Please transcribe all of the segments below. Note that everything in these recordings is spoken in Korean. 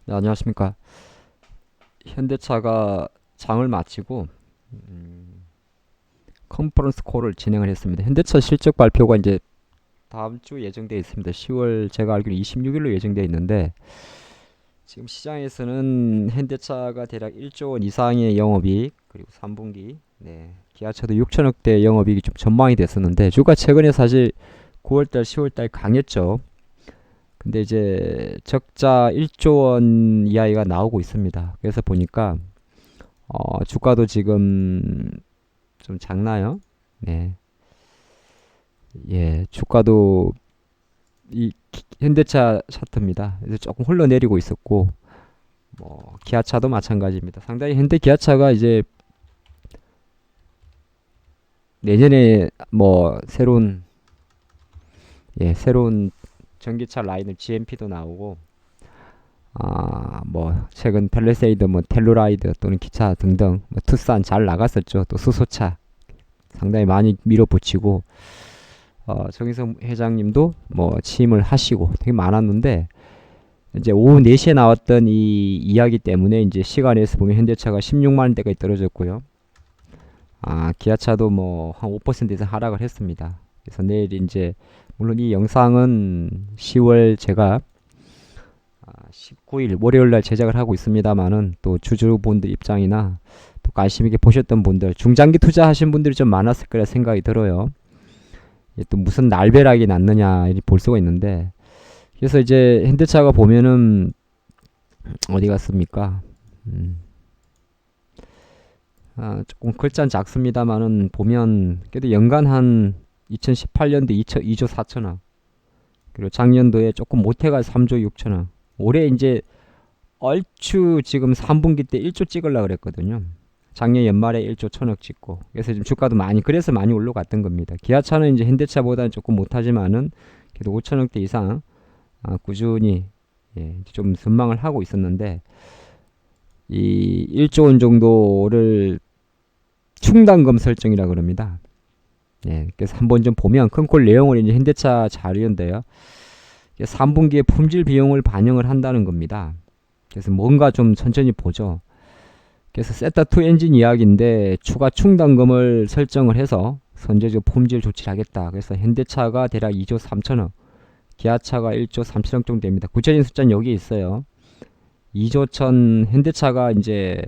네, 안녕하십니까. 현대차가 장을 마치고 컨퍼런스 콜을 진행을 했습니다. 현대차 실적 발표가 이제 다음 주 예정되어 있습니다. 10월 제가 알기로 26일로 예정되어 있는데 지금 시장에서는 현대차가 대략 1조 원 이상의 영업이익 그리고 3분기 기아차도 6천억대 영업이익이 좀 전망이 됐었는데 주가 최근에 사실 9월달, 10월달 강했죠. 근데 이제 적자 1조 원 이하가 나오고 있습니다. 그래서 보니까 주가도 지금 좀 작나요? 네. 예, 주가도 현대차 차트입니다. 그래서 조금 흘러내리고 있었고, 기아차도 마찬가지입니다. 상당히 현대 기아차가 이제 내년에 새로운 전기차 라인을 GMP도 나오고, 최근 펠리세이드, 텔루라이드 또는 기차 등등, 투싼 잘 나갔었죠. 또 수소차 상당히 많이 밀어붙이고, 정의성 회장님도 취임을 하시고 되게 많았는데 이제 오후 4시에 나왔던 이 이야기 때문에 이제 시간에서 보면 현대차가 16만 원대까지 떨어졌고요. 기아차도 한 5% 이상 하락을 했습니다. 그래서 내일 이제 물론 이 영상은 10월 제가 19일 월요일 날 제작을 하고 있습니다만은 또 주주분들 입장이나 또 관심 있게 보셨던 분들 중장기 투자하신 분들이 좀 많았을 거라 생각이 들어요. 또 무슨 날벼락이 났느냐 볼 수가 있는데 그래서 이제 현대차가 보면은 어디 갔습니까? 조금 글자는 작습니다만은 보면 그래도 연간 한 2018년도 2조 4천억 그리고 작년도에 조금 못해가 3조 6천억 올해 이제 얼추 지금 3분기 때 1조 찍으려고 그랬거든요. 작년 연말에 1조 1천억 찍고 그래서 지금 주가도 그래서 많이 올라갔던 겁니다. 기아차는 이제 현대차보다는 조금 못하지만은 그래도 5천억대 이상 꾸준히 좀 전망을 하고 있었는데 이 1조 원 정도를 충당금 설정이라 그럽니다. 그래서 한번 좀 보면 큰콜 내용을 이제 현대차 자료인데요. 3분기에 품질 비용을 반영을 한다는 겁니다. 그래서 뭔가 좀 천천히 보죠. 그래서 세타2 엔진 이야기인데 추가 충당금을 설정을 해서 선제적 품질 조치를 하겠다. 그래서 현대차가 대략 2조 3천억, 기아차가 1조 3천억 정도 됩니다. 구체적인 숫자는 여기 있어요. 2조 천 현대차가 이제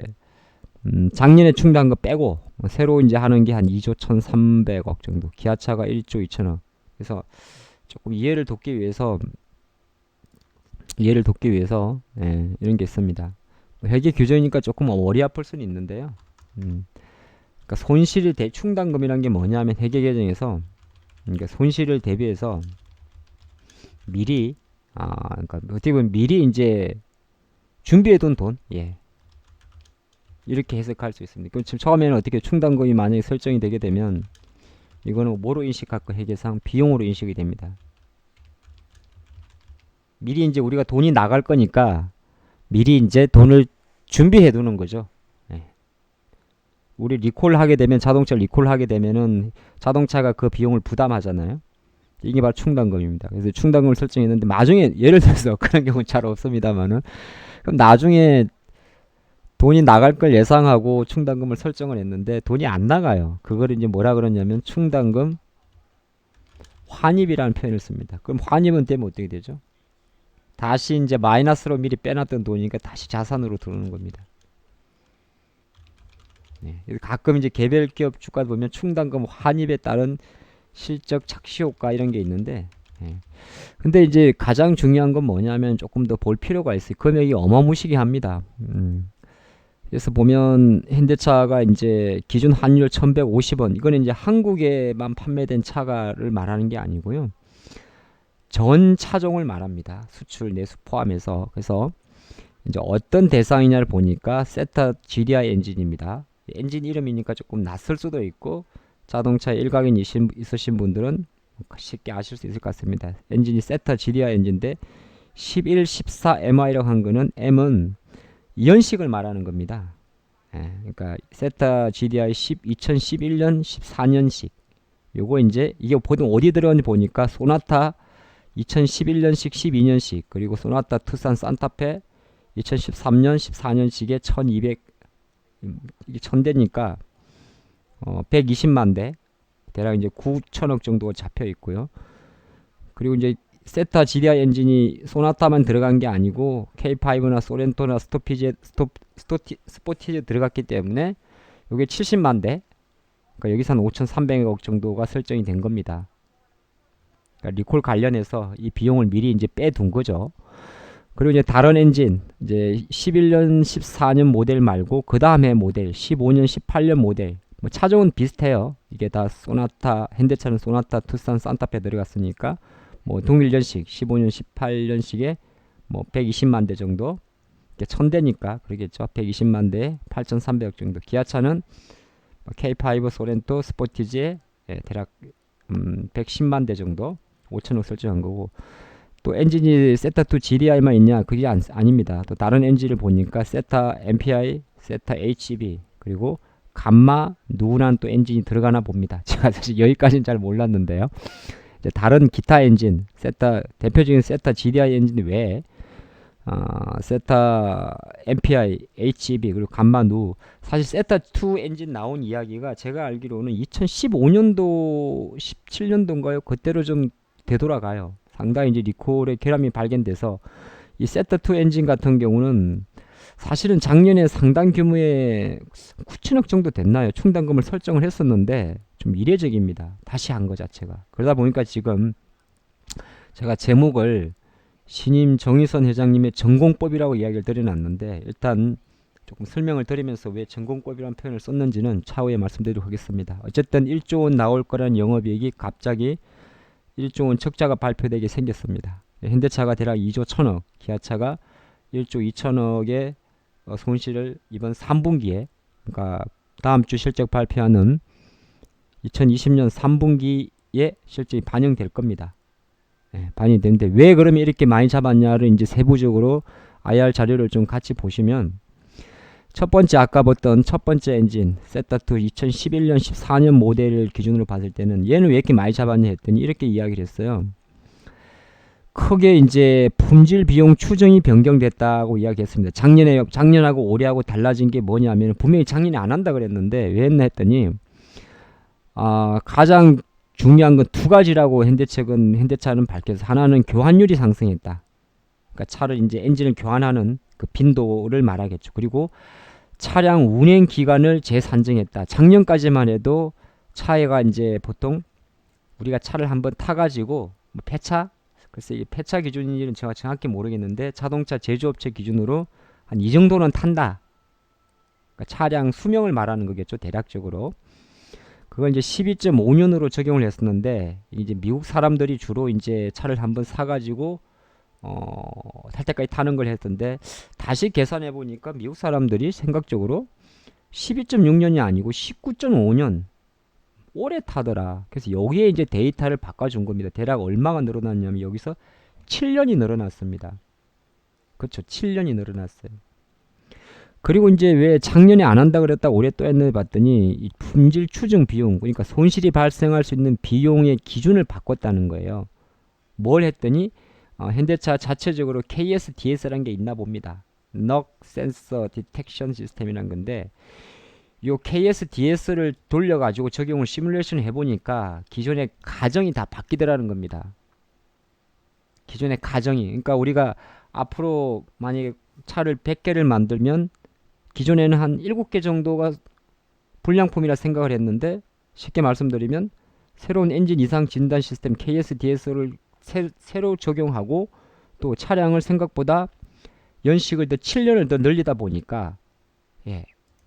작년에 충당금 빼고 새로 이제 하는 게 한 2조 1,300억 정도. 기아차가 1조 2천억. 그래서 조금 이해를 돕기 위해서 이런 게 있습니다. 회계 규정이니까 조금 머리 아플 수는 있는데요. 그러니까 손실을 충당금이란 게 뭐냐면 회계 규정에서 그러니까 손실을 대비해서 미리 그러니까 어떻게 보면 미리 이제 준비해둔 돈, 이렇게 해석할 수 있습니다. 그럼 지금 처음에는 어떻게 충당금이 만약에 설정이 되게 되면 이거는 뭐로 인식할까 회계상 비용으로 인식이 됩니다. 미리 이제 우리가 돈이 나갈 거니까 미리 이제 돈을 준비해 두는 거죠. 우리 리콜 하게 되면 자동차 리콜 하게 되면은 자동차가 그 비용을 부담하잖아요. 이게 바로 충당금입니다. 그래서 충당금을 설정했는데 나중에 예를 들어서 그런 경우는 잘 없습니다만은 그럼 나중에 돈이 나갈 걸 예상하고 충당금을 설정을 했는데 돈이 안 나가요. 그걸 이제 뭐라 그러냐면 충당금 환입이라는 표현을 씁니다. 그럼 환입은 되면 어떻게 되죠? 다시 이제 마이너스로 미리 빼놨던 돈이니까 다시 자산으로 들어오는 겁니다. 가끔 이제 개별 기업 주가 보면 충당금 환입에 따른 실적 착시 효과 이런 게 있는데 근데 이제 가장 중요한 건 뭐냐면 조금 더 볼 필요가 있어요. 금액이 어마무시게 합니다. 그래서 보면 현대차가 이제 기준 환율 1150원 이거는 이제 한국에만 판매된 차가를 말하는 게 아니고요. 전 차종을 말합니다. 수출 내수 포함해서. 그래서 이제 어떤 대상이냐를 보니까 세타 GDI 엔진입니다. 엔진 이름이니까 조금 낯설 수도 있고 자동차 일각인 있으신 분들은 쉽게 아실 수 있을 것 같습니다. 엔진이 세타 GDI 엔진인데 11, 14 MI라고 한 거는 M은 이연식을 말하는 겁니다. 그러니까 세타 GDI 2011년 14년식 요거 이제 이게 보통 어디 들어오는지 보니까 소나타 2011년식 12년식 그리고 소나타 투싼 산타페 2013년, 14년식에 1200, 이게 1000대니까 120만 대, 대략 이제 9천억 정도가 잡혀 있고요. 그리고 이제 세타 GDI 엔진이 소나타만 들어간 게 아니고 K5나 소렌토나 스포티지에 들어갔기 때문에 이게 70만 대, 그러니까 여기서 한 5,300억 정도가 설정이 된 겁니다. 그러니까 리콜 관련해서 이 비용을 미리 이제 빼둔 거죠. 그리고 이제 다른 엔진, 이제 11년, 14년 모델 말고 그 다음에 모델 15년, 18년 모델, 뭐 차종은 비슷해요. 이게 다 소나타, 현대차는 소나타, 투싼, 산타페 들어갔으니까 뭐 동일년식 15년, 18년식에 뭐 120만 대 정도, 1000대니까 그러겠죠. 120만 대, 8,300억 정도. 기아차는 K5, 소렌토, 스포티지에 대략 110만 대 정도, 5천억 설정한 거고, 또 엔진이 세타2 GDI만 있냐? 그게 아닙니다. 또 다른 엔진을 보니까 세타 MPI, 세타 HEV, 그리고 감마 누구난 또 엔진이 들어가나 봅니다. 제가 사실 여기까지는 잘 몰랐는데요. 이제 다른 기타 엔진, 세타 대표적인 세타 GDI 엔진 외에 세타 MPI, HEV, 그리고 감마 누, 사실 세타2 엔진 나온 이야기가 제가 알기로는 2015년도, 17년도인가요? 그때로 좀 되돌아가요. 상당히 이제 리콜의 결함이 발견돼서 이 세타2 엔진 같은 경우는 사실은 작년에 상당 규모의 9천억 정도 됐나요? 충당금을 설정을 했었는데 좀 이례적입니다. 다시 한 거 자체가. 그러다 보니까 지금 제가 제목을 신임 정의선 회장님의 전공법이라고 이야기를 드려놨는데, 일단 조금 설명을 드리면서 왜 전공법이라는 표현을 썼는지는 차후에 말씀드리도록 하겠습니다. 어쨌든 1조 원 나올 거라는 영업이익이 갑자기 1조 원 적자가 발표되게 생겼습니다. 현대차가 대략 2조 1000억, 기아차가 1조 2천억의 손실을 이번 3분기에, 그러니까 다음 주 실적 발표하는 2020년 3분기에 실적이 반영될 겁니다. 반영이 되는데 왜 그러면 이렇게 많이 잡았냐를 이제 세부적으로 IR 자료를 좀 같이 보시면, 첫 번째 아까 봤던 첫 번째 엔진 세타2 2011년 14년 모델을 기준으로 봤을 때는 얘는 왜 이렇게 많이 잡았냐 했더니 이렇게 이야기를 했어요. 크게 이제 품질 비용 추정이 변경됐다고 이야기했습니다. 작년하고 올해하고 달라진 게 뭐냐면, 분명히 작년에 안 한다 그랬는데 왜 했나 했더니 가장 중요한 건 두 가지라고 현대차는 밝혀서, 하나는 교환율이 상승했다. 그러니까 차를 이제 엔진을 교환하는 그 빈도를 말하겠죠. 그리고 차량 운행 기간을 재산정했다. 작년까지만 해도 차가 이제 보통 우리가 차를 한번 타가지고 뭐 폐차, 글쎄 이 폐차 기준인지는 제가 정확히 모르겠는데 자동차 제조업체 기준으로 한 이 정도는 탄다. 그러니까 차량 수명을 말하는 거겠죠, 대략적으로. 그걸 이제 12.5년으로 적용을 했었는데, 이제 미국 사람들이 주로 이제 차를 한번 사가지고 탈 때까지 타는 걸 했던데, 다시 계산해 보니까 미국 사람들이 생각적으로 12.6년이 아니고 19.5년 오래 타더라. 그래서 여기에 이제 데이터를 바꿔준 겁니다. 대략 얼마가 늘어났냐면 여기서 7년이 늘어났습니다. 그렇죠, 7년이 늘어났어요. 그리고 이제 왜 작년에 안 한다 그랬다 올해 또 했는지 봤더니 이 품질 추정 비용, 그러니까 손실이 발생할 수 있는 비용의 기준을 바꿨다는 거예요. 뭘 했더니 현대차 자체적으로 KSDS라는 게 있나 봅니다. Knock Sensor Detection System이라는 건데, 요 KSDS를 돌려가지고 적용을 시뮬레이션 해보니까 기존의 가정이 다 바뀌더라는 겁니다. 기존의 가정이, 그러니까 우리가 앞으로 만약에 차를 100개를 만들면 기존에는 한 7개 정도가 불량품이라 생각을 했는데, 쉽게 말씀드리면 새로운 엔진 이상 진단 시스템 KSDS를 새로 적용하고 또 차량을 생각보다 연식을 더 7년을 더 늘리다 보니까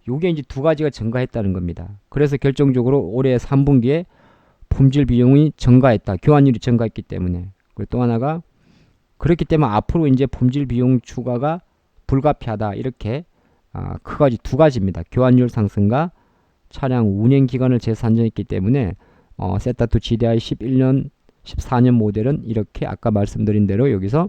요게 이제 두 가지가 증가했다는 겁니다. 그래서 결정적으로 올해 3분기에 품질 비용이 증가했다. 교환율이 증가했기 때문에. 그리고 또 하나가, 그렇기 때문에 앞으로 이제 품질 비용 추가가 불가피하다. 이렇게 크가지 두 가지입니다. 교환율 상승과 차량 운행 기간을 재산정했기 때문에 세타2 GDI 11년 14년 모델은 이렇게 아까 말씀드린 대로 여기서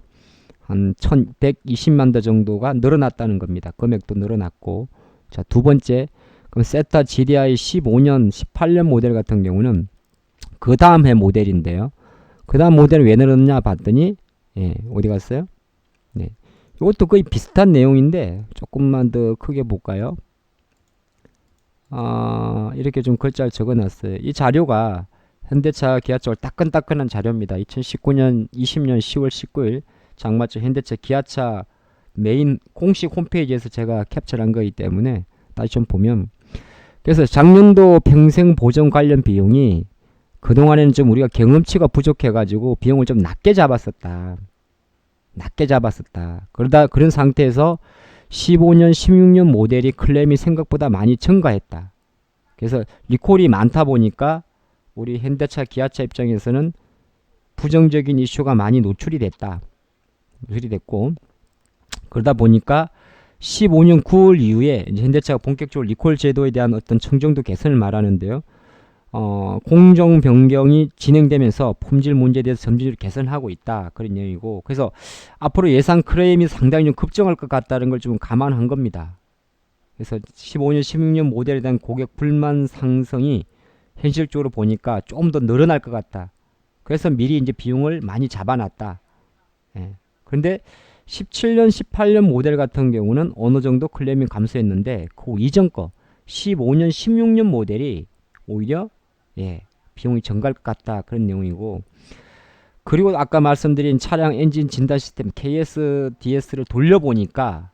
한 1120만 대 정도가 늘어났다는 겁니다. 금액도 늘어났고. 자, 두 번째, 그럼 세타 GDI 15년 18년 모델 같은 경우는 그 다음 해 모델인데요. 그 다음 모델은 왜 늘었냐 봤더니 어디 갔어요? 이것도 거의 비슷한 내용인데 조금만 더 크게 볼까요? 이렇게 좀 글자를 적어놨어요. 이 자료가 현대차 기아차월 따끈따끈한 자료입니다. 2019년 20년 10월 19일 장마철 현대차 기아차 메인 공식 홈페이지에서 제가 캡처한 거이기 때문에 다시 좀 보면, 그래서 작년도 평생 보정 관련 비용이 그동안에는 좀 우리가 경험치가 부족해가지고 비용을 좀 낮게 잡았었다. 그러다 그런 상태에서 15년, 16년 모델이 클레임이 생각보다 많이 증가했다. 그래서 리콜이 많다 보니까 우리 현대차, 기아차 입장에서는 부정적인 이슈가 많이 노출이 됐고, 그러다 보니까 15년 9월 이후에 이제 현대차가 본격적으로 리콜 제도에 대한 어떤 청정도 개선을 말하는데요. 공정 변경이 진행되면서 품질 문제에 대해서 점진적으로 개선하고 있다, 그런 내용이고, 그래서 앞으로 예상 클레임이 상당히 좀 급증할 것 같다는 걸 좀 감안한 겁니다. 그래서 15년, 16년 모델에 대한 고객 불만 상승이 현실적으로 보니까 조금 더 늘어날 것 같다. 그래서 미리 이제 비용을 많이 잡아놨다. 예. 그런데 17년, 18년 모델 같은 경우는 어느 정도 클레임이 감소했는데 그 이전 거 15년, 16년 모델이 오히려 비용이 증가할 것 같다, 그런 내용이고, 그리고 아까 말씀드린 차량 엔진 진단 시스템 KSDS를 돌려보니까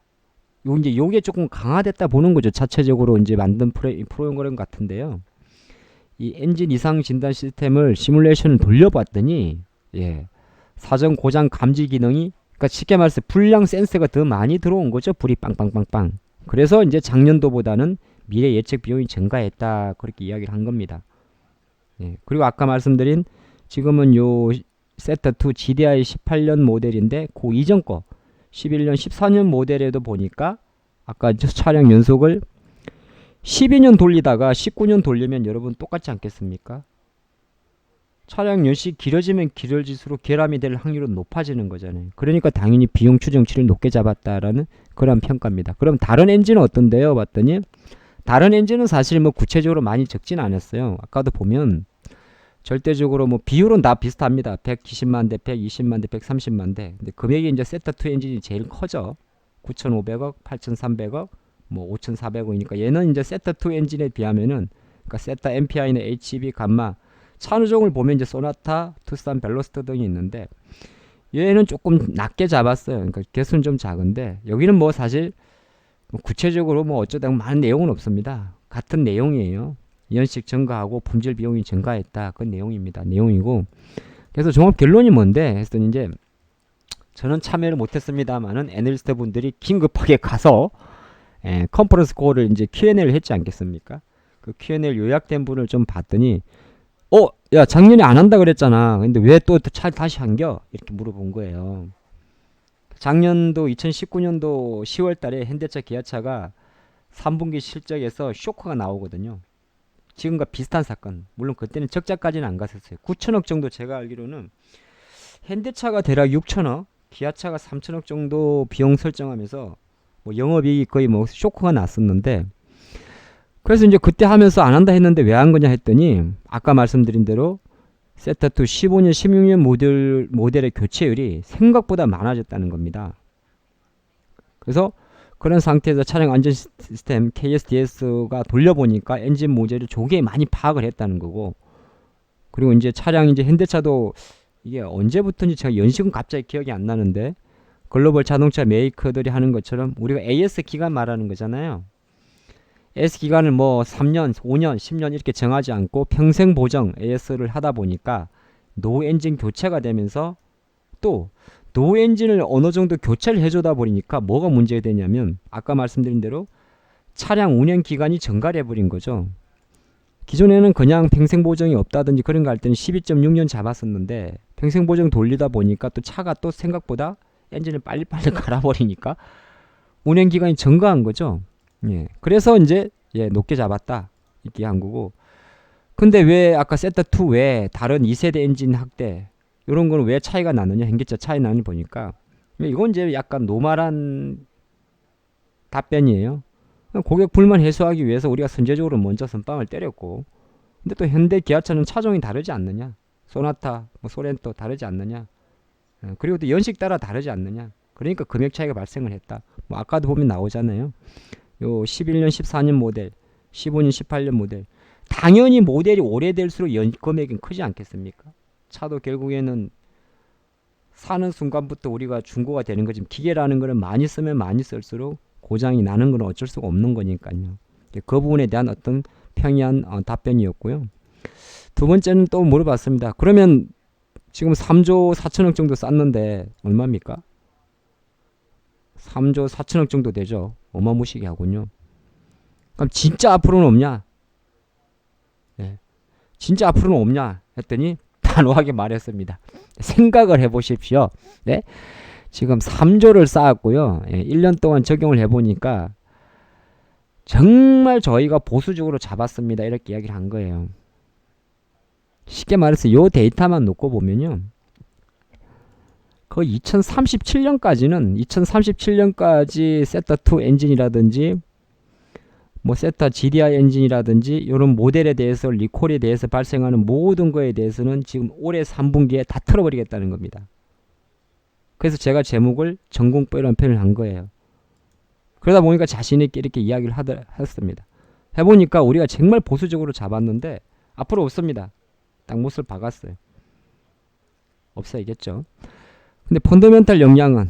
요게 조금 강화됐다 보는 거죠. 자체적으로 이제 만든 프로그램 같은데요. 이 엔진 이상 진단 시스템을 시뮬레이션을 돌려봤더니 사전 고장 감지 기능이, 그러니까 쉽게 말해서 불량 센서가 더 많이 들어온 거죠. 불이 빵빵빵빵. 그래서 이제 작년도보다는 미래 예측 비용이 증가했다, 그렇게 이야기를 한 겁니다. 그리고 아까 말씀드린 지금은 요 세타2 GDI 18년 모델인데 그 이전 거 11년 14년 모델에도 보니까 아까 저 차량 연속을 12년 돌리다가 19년 돌리면 여러분 똑같지 않겠습니까? 차량 연식이 길어지면 길어질수록 결함이 될 확률은 높아지는 거잖아요. 그러니까 당연히 비용 추정치를 높게 잡았다라는 그런 평가입니다. 그럼 다른 엔진은 어떤데요? 봤더니 다른 엔진은 사실 뭐 구체적으로 많이 적진 않았어요. 아까도 보면 절대적으로 뭐 비율은 다 비슷합니다. 170만 대, 120만 대, 130만 대. 근데 금액이 이제 세타2 엔진이 제일 커져. 9,500억, 8,300억, 뭐 5,400억이니까 얘는 이제 세타2 엔진에 비하면은, 그러니까 세타 MPI나 HEV, 감마, 차주종을 보면 이제 소나타, 투싼, 벨로스터 등이 있는데 얘는 조금 낮게 잡았어요. 그러니까 개수는 좀 작은데 여기는 뭐 사실 뭐 구체적으로 뭐 어쩌다 많은 내용은 없습니다. 같은 내용이에요. 연식 증가하고 품질 비용이 증가했다, 그 내용입니다. 내용이고, 그래서 종합 결론이 뭔데 했더니 이제 저는 참여를 못했습니다만은 애널리스트 분들이 긴급하게 가서 컨퍼런스 콜을 이제 Q&A를 했지 않겠습니까? 그 Q&A 요약된 분을 좀 봤더니 야 작년에 안 한다 그랬잖아. 근데 왜 또 다시 한겨? 이렇게 물어본 거예요. 작년도 2019년도 10월 달에 현대차 기아차가 3분기 실적에서 쇼크가 나오거든요. 지금과 비슷한 사건. 물론 그때는 적자까지는 안 갔었어요. 9천억 정도, 제가 알기로는 현대차가 대략 6천억, 기아차가 3천억 정도 비용 설정하면서 뭐 영업이익이 거의 뭐 쇼크가 났었는데, 그래서 이제 그때 하면서 안 한다 했는데 왜 한 거냐 했더니 아까 말씀드린 대로 세타2 15년, 16년 모델의 교체율이 생각보다 많아졌다는 겁니다. 그래서 그런 상태에서 차량 안전 시스템 KSDS가 돌려보니까 엔진 모듈을 조기에 많이 파악을 했다는 거고, 그리고 이제 차량 이제 현대차도 이게 언제부터인지 제가 연식은 갑자기 기억이 안 나는데 글로벌 자동차 메이커들이 하는 것처럼 우리가 AS 기간 말하는 거잖아요. AS 기간을 뭐 3년, 5년, 10년 이렇게 정하지 않고 평생 보정 AS를 하다 보니까 노 엔진 교체가 되면서 또 노 엔진을 어느 정도 교체를 해주다 보니까 뭐가 문제가 되냐면 아까 말씀드린 대로 차량 운행 기간이 증가를 해버린 거죠. 기존에는 그냥 평생 보정이 없다든지 그런 거 할 때는 12.6년 잡았었는데 평생 보정 돌리다 보니까 또 차가 또 생각보다 엔진을 빨리빨리 갈아버리니까 운행 기간이 증가한 거죠. 그래서 이제 높게 잡았다, 이렇게 한 거고. 근데 왜 아까 세타2 외에 다른 2세대 엔진 확대 이런 거는 왜 차이가 나느냐, 현기차 차이 나느냐 보니까 이건 이제 약간 노멀한 답변이에요. 고객 불만 해소하기 위해서 우리가 선제적으로 먼저 선빵을 때렸고, 근데 또 현대 기아차는 차종이 다르지 않느냐, 소나타, 뭐 소렌토 다르지 않느냐, 그리고 또 연식 따라 다르지 않느냐, 그러니까 금액 차이가 발생을 했다. 뭐 아까도 보면 나오잖아요. 요 11년, 14년 모델, 15년, 18년 모델. 당연히 모델이 오래될수록 금액은 크지 않겠습니까? 차도 결국에는 사는 순간부터 우리가 중고가 되는 거지. 기계라는 거는 많이 쓰면 많이 쓸수록 고장이 나는 건 어쩔 수가 없는 거니까요. 그 부분에 대한 어떤 평이한 답변이었고요. 두 번째는 또 물어봤습니다. 그러면 지금 3조 4천억 정도 쌌는데 얼마입니까? 3조 4천억 정도 되죠. 어마무시하게 하군요. 그럼 진짜 앞으로는 없냐? 네. 진짜 앞으로는 없냐? 했더니 단호하게 말했습니다. 생각을 해보십시오. 네? 지금 3조를 쌓았고요. 1년 동안 적용을 해보니까 정말 저희가 보수적으로 잡았습니다. 이렇게 이야기를 한 거예요. 쉽게 말해서 이 데이터만 놓고 보면요. 거의 2037년까지 세타2 엔진이라든지 뭐 세타 GDI 엔진이라든지 이런 모델에 대해서 리콜에 대해서 발생하는 모든 거에 대해서는 지금 올해 3분기에 다 털어버리겠다는 겁니다. 그래서 제가 제목을 전공법이라는 표현을 한 거예요. 그러다 보니까 자신있게 이렇게 이야기를 했습니다. 해보니까 우리가 정말 보수적으로 잡았는데 앞으로 없습니다. 딱 못을 박았어요. 없어야겠죠. 근데 펀더멘탈 역량은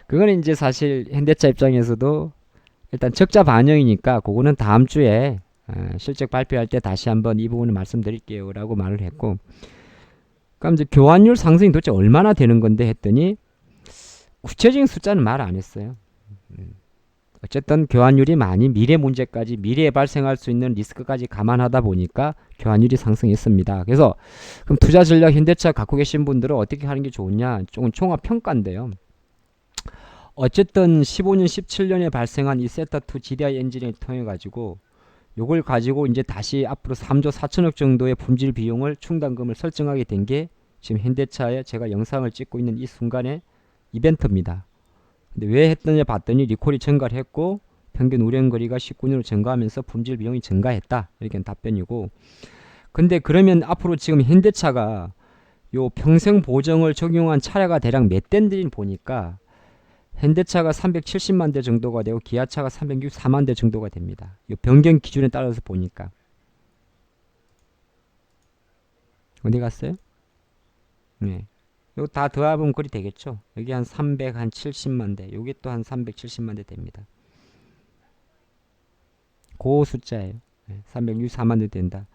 그거는 이제 사실 현대차 입장에서도 일단 적자 반영이니까 그거는 다음 주에 실적 발표할 때 다시 한번 이 부분을 말씀드릴게요 라고 말을 했고, 그럼 이제 교환율 상승이 도대체 얼마나 되는 건데 했더니 구체적인 숫자는 말 안 했어요. 어쨌든 교환율이 많이 미래 문제까지, 미래에 발생할 수 있는 리스크까지 감안하다 보니까 교환율이 상승했습니다. 그래서 그럼 투자 전략 현대차 갖고 계신 분들은 어떻게 하는 게 좋으냐? 조금 종합 평가인데요. 어쨌든 15년, 17년에 발생한 이 세타2 GDI 엔진을 통해 가지고 요걸 가지고 이제 다시 앞으로 3조 4천억 정도의 품질 비용을 충당금을 설정하게 된 게 지금 현대차에 제가 영상을 찍고 있는 이 순간의 이벤트입니다. 근데 왜 했더니 봤더니 리콜이 증가를 했고 평균 운행거리가 19년으로 증가하면서 품질 비용이 증가했다. 이렇게 답변이고, 근데 그러면 앞으로 지금 현대차가 요 평생 보정을 적용한 차량가 대략 몇 대인지 보니까 현대차가 370만 대 정도가 되고 기아차가 364만 대 정도가 됩니다. 요 변경 기준에 따라서 보니까. 어디 갔어요? 네. 이거 다 더하면 그리 되겠죠. 여기 한 370만 대, 여기 또 한 370만 대 됩니다. 그 숫자예요. 364만 대 된다.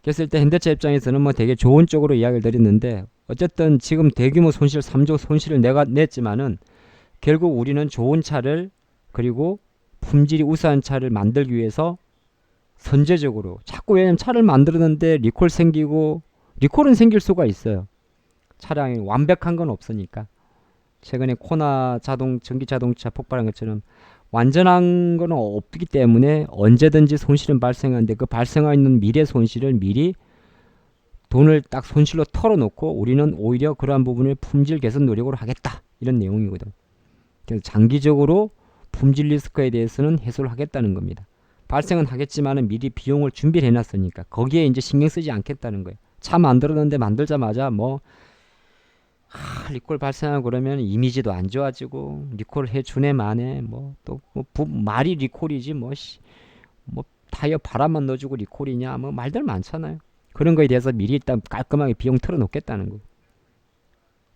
그래서 일단 현대차 입장에서는 뭐 되게 좋은 쪽으로 이야기를 드렸는데, 어쨌든 지금 대규모 손실 3조 손실을 내가 냈지만은 결국 우리는 좋은 차를, 그리고 품질이 우수한 차를 만들기 위해서 선제적으로 자꾸, 왜냐면 차를 만들었는데 리콜 생기고, 리콜은 생길 수가 있어요. 차량이 완벽한 건 없으니까. 최근에 코나 전기 자동차 폭발한 것처럼 완전한 건 없기 때문에 언제든지 손실은 발생하는데, 그 발생하는 미래 손실을 미리 돈을 딱 손실로 털어놓고 우리는 오히려 그러한 부분을 품질 개선 노력으로 하겠다, 이런 내용이거든. 그래서 장기적으로 품질 리스크에 대해서는 해소를 하겠다는 겁니다. 발생은 하겠지만 미리 비용을 준비를 해놨으니까 거기에 이제 신경 쓰지 않겠다는 거예요. 차 만들었는데 만들자마자 뭐 리콜 발생하고 그러면 이미지도 안 좋아지고, 리콜 해주네 마네, 뭐 또 말이 리콜이지 뭐 타이어 바람만 넣어주고 리콜이냐, 뭐 말들 많잖아요. 그런 거에 대해서 미리 일단 깔끔하게 비용 털어놓겠다는 거.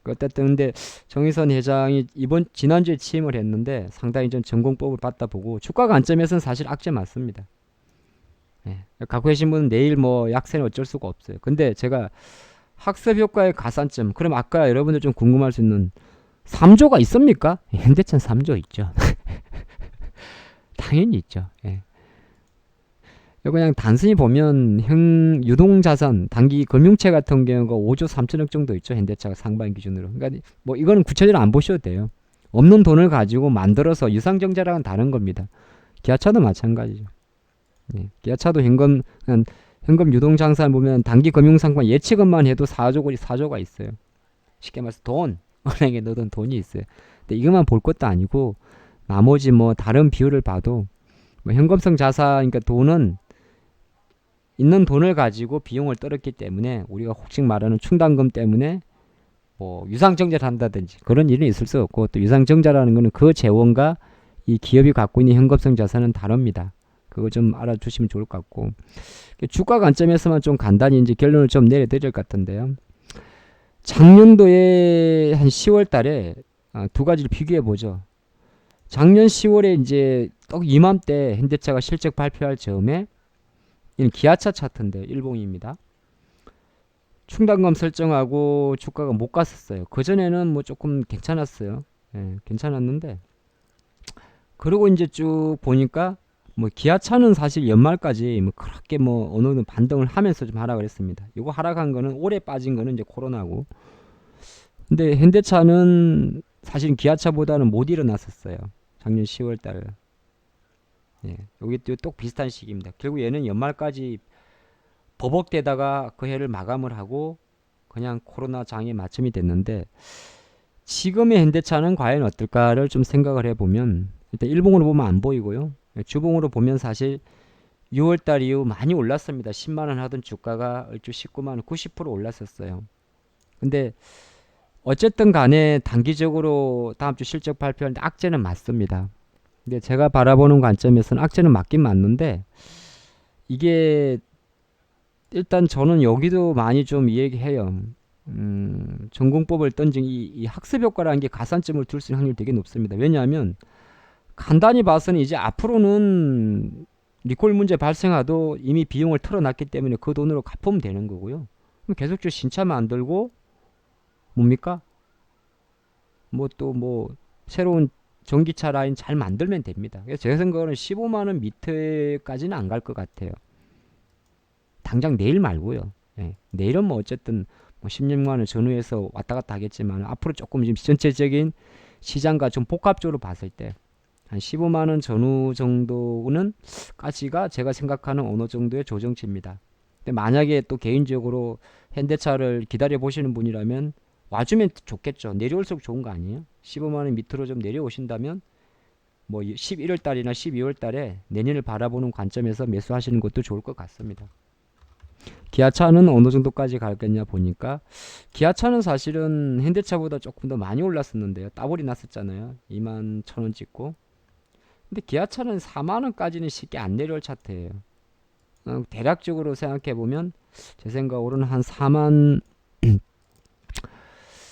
어쨌든 근데 정의선 회장이 지난주에 취임을 했는데 상당히 좀 전공법을 받다 보고 주가 관점에서는 사실 악재 맞습니다. 갖고 계신 분은 내일 뭐 약세는 어쩔 수가 없어요. 근데 제가 학습 효과의 가산점, 그럼 아까 여러분들 좀 궁금할 수 있는 3조가 있습니까? 현대차는 3조 있죠. 당연히 있죠. 그냥 단순히 보면 유동자산, 단기 금융채 같은 경우가 5조 3천억 정도 있죠. 현대차가 상반 기준으로. 그러니까 뭐 이거는 구체적으로 안 보셔도 돼요. 없는 돈을 가지고 만들어서 유상증자랑은 다른 겁니다. 기아차도 마찬가지죠. 기아차도 현금 유동자산 보면 단기 금융상품 예치금만 해도 4조가 있어요. 쉽게 말해서 돈, 은행에 넣어둔 돈이 있어요. 근데 이것만 볼 것도 아니고 나머지 뭐 다른 비율을 봐도 뭐 현금성 자산, 그러니까 돈은 있는 돈을 가지고 비용을 떨었기 때문에 우리가 혹시 말하는 충당금 때문에 뭐 유상증자를 한다든지 그런 일은 있을 수 없고, 또 유상증자라는 거는 그 재원과 이 기업이 갖고 있는 현금성 자산은 다릅니다. 그거 좀 알아주시면 좋을 것 같고, 주가 관점에서만 좀 간단히 이제 결론을 좀 내려드릴 것 같은데요. 작년도에 한 10월 달에 두 가지를 비교해 보죠. 작년 10월에 이제 딱 이맘때 현대차가 실적 발표할 즈음에, 이는 기아차 차트인데 일봉입니다. 충당금 설정하고 주가가 못 갔었어요. 그전에는 뭐 조금 괜찮았어요. 예, 괜찮았는데, 그리고 이제 쭉 보니까 뭐 기아차는 사실 연말까지 뭐 그렇게 뭐 어느 정도 반등을 하면서 좀 하락을 했습니다. 이거 하락한 거는 올해 빠진 거는 이제 코로나고, 근데 현대차는 사실 기아차보다는 못 일어났었어요. 작년 10월 달. 예, 여기 또 비슷한 시기입니다. 결국 얘는 연말까지 버벅대다가 그 해를 마감을 하고 그냥 코로나 장에 맞춤이 됐는데, 지금의 현대차는 과연 어떨까를 좀 생각을 해보면, 일단 일봉으로 보면 안 보이고요. 주봉으로 보면 사실 6월달 이후 많이 올랐습니다. 10만원 하던 주가가 얼추 19만원, 90% 올랐었어요. 근데 어쨌든 간에 단기적으로 다음 주 실적 발표할 때 악재는 맞습니다. 근데 제가 바라보는 관점에서는 악재는 맞긴 맞는데, 이게 일단 저는 여기도 많이 좀 이야기해요. 전공법을 던진 이 학습 효과라는 게 가산점을 둘 수 있는 확률이 되게 높습니다. 왜냐하면 간단히 봐서는 이제 앞으로는 리콜 문제 발생하도 이미 비용을 털어놨기 때문에 그 돈으로 갚으면 되는 거고요. 그럼 계속적으로 신차 만들고 뭡니까? 뭐 또 뭐 새로운 전기차 라인 잘 만들면 됩니다. 그래서 제 생각은 15만원 밑에까지는 안 갈 것 같아요. 당장 내일 말고요. 예, 내일은 뭐 어쨌든 뭐 16만원 전후에서 왔다 갔다 하겠지만, 앞으로 조금 지금 전체적인 시장과 좀 복합적으로 봤을 때 한 15만원 전후 정도는 까지가 제가 생각하는 어느 정도의 조정치입니다. 근데 만약에 또 개인적으로 현대차를 기다려 보시는 분이라면 와주면 좋겠죠. 내려올수록 좋은 거 아니에요? 15만원 밑으로 좀 내려오신다면 뭐 11월 달이나 12월 달에 내년을 바라보는 관점에서 매수하시는 것도 좋을 것 같습니다. 기아차는 어느 정도까지 갈겠냐 보니까, 기아차는 사실은 현대차보다 조금 더 많이 올랐었는데요. 따블이 났었잖아요. 2만 1,000원 찍고. 근데 기아차는 4만원까지는 쉽게 안 내려올 차트예요. 대략적으로 생각해보면 제 생각으로는 한 4만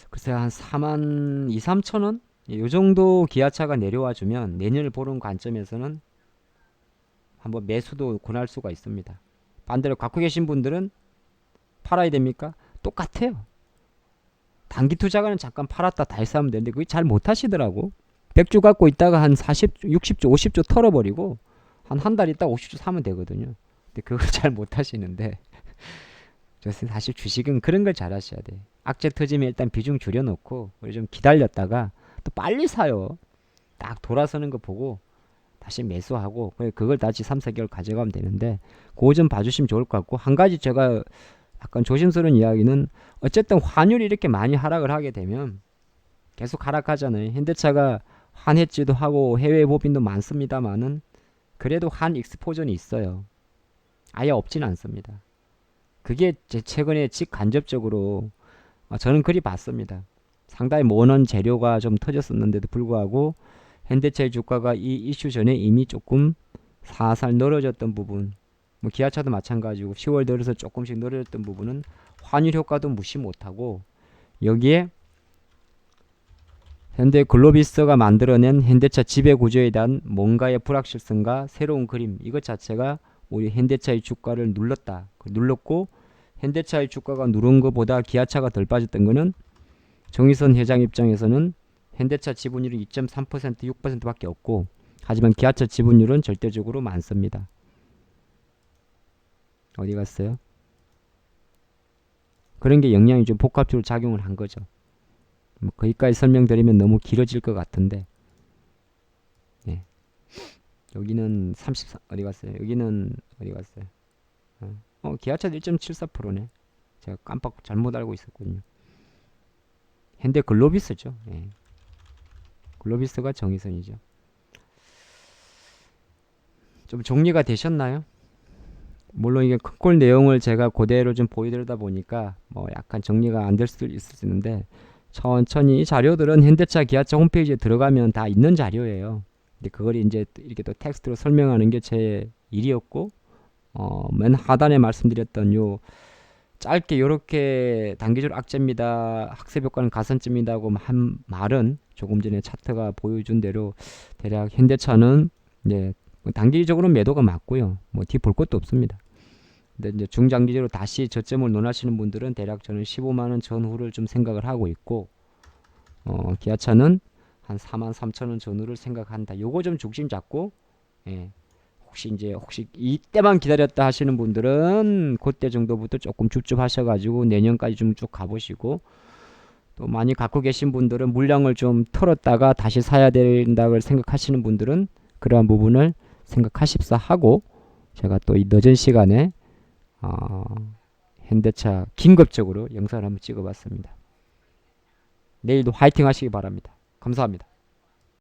글쎄 한 4만 2, 3천원? 이 정도 기아차가 내려와주면 내년을 보는 관점에서는 한번 매수도 권할 수가 있습니다. 반대로 갖고 계신 분들은 팔아야 됩니까? 똑같아요. 단기 투자가는 잠깐 팔았다 다시 사면 되는데 그게 잘 못하시더라고. 100주 갖고 있다가 한 40, 60주, 50주 털어버리고 한 달 있다가 50주 사면 되거든요. 근데 그걸 잘 못하시는데, 사실 주식은 그런 걸 잘 하셔야 돼. 악재 터지면 일단 비중 줄여놓고 우리 좀 기다렸다가 또 빨리 사요. 딱 돌아서는 거 보고 다시 매수하고 그걸 다시 3, 4개월 가져가면 되는데, 그거 좀 봐주시면 좋을 것 같고, 한 가지 제가 약간 조심스러운 이야기는, 어쨌든 환율이 이렇게 많이 하락을 하게 되면 계속 하락하잖아요. 현대차가 환해지도 하고 해외 법인도 많습니다만은 그래도 한 익스포전이 있어요. 아예 없지는 않습니다. 그게 제 최근에 직간접적으로 저는 그리 봤습니다. 상당히 모넌 재료가 좀 터졌었는데도 불구하고 현대차의 주가가 이 이슈 전에 이미 조금 살살 늘어졌던 부분, 뭐 기아차도 마찬가지고 10월 들어서 조금씩 늘어졌던 부분은 환율 효과도 무시 못하고, 여기에 현대 글로비스가 만들어낸 현대차 지배 구조에 대한 뭔가의 불확실성과 새로운 그림, 이것 자체가 우리 현대차의 주가를 눌렀고, 현대차의 주가가 누른 것보다 기아차가 덜 빠졌던 거는 정의선 회장 입장에서는 현대차 지분율이 2.3%, 6%밖에 없고, 하지만 기아차 지분율은 절대적으로 많습니다. 어디 갔어요? 그런 게 영향이 좀 복합적으로 작용을 한 거죠. 뭐 거기까지 설명드리면 너무 길어질 것 같은데, 예. 여기는 33 어디 갔어요? 여기는 어디 갔어요? 기아차 1.74%네. 제가 깜빡 잘못 알고 있었군요. 현대 글로비스죠. 예. 글로비스가 정의선이죠. 좀 정리가 되셨나요? 물론 이게 큰꼴 내용을 제가 그대로 좀 보여드리다 보니까 뭐 약간 정리가 안 될 수도 있을 수 있는데, 천천히 이 자료들은 현대차 기아차 홈페이지에 들어가면 다 있는 자료예요. 근데 그걸 이제 이렇게 또 텍스트로 설명하는 게 제 일이었고, 맨 하단에 말씀드렸던 요 짧게 요렇게 단기적으로 악재입니다, 학습 효과는 가산점이다고 한 말은 조금 전에 차트가 보여준 대로 대략 현대차는 이제 단기적으로 매도가 맞고요. 뭐 뒤 볼 것도 없습니다. 근데 이제 중장기적으로 다시 저점을 논하시는 분들은 대략 저는 15만원 전후를 좀 생각을 하고 있고, 기아차는 한 43,000원 전후를 생각한다. 요거 좀 중심 잡고, 예. 혹시 이때만 기다렸다 하시는 분들은 그때 정도부터 조금 줍줍하셔가지고 내년까지 좀 쭉 가보시고, 또 많이 갖고 계신 분들은 물량을 좀 털었다가 다시 사야 된다고 생각하시는 분들은 그러한 부분을 생각하십사 하고, 제가 또 이 늦은 시간에 현대차 긴급적으로 영상을 한번 찍어봤습니다. 내일도 화이팅 하시기 바랍니다. 감사합니다.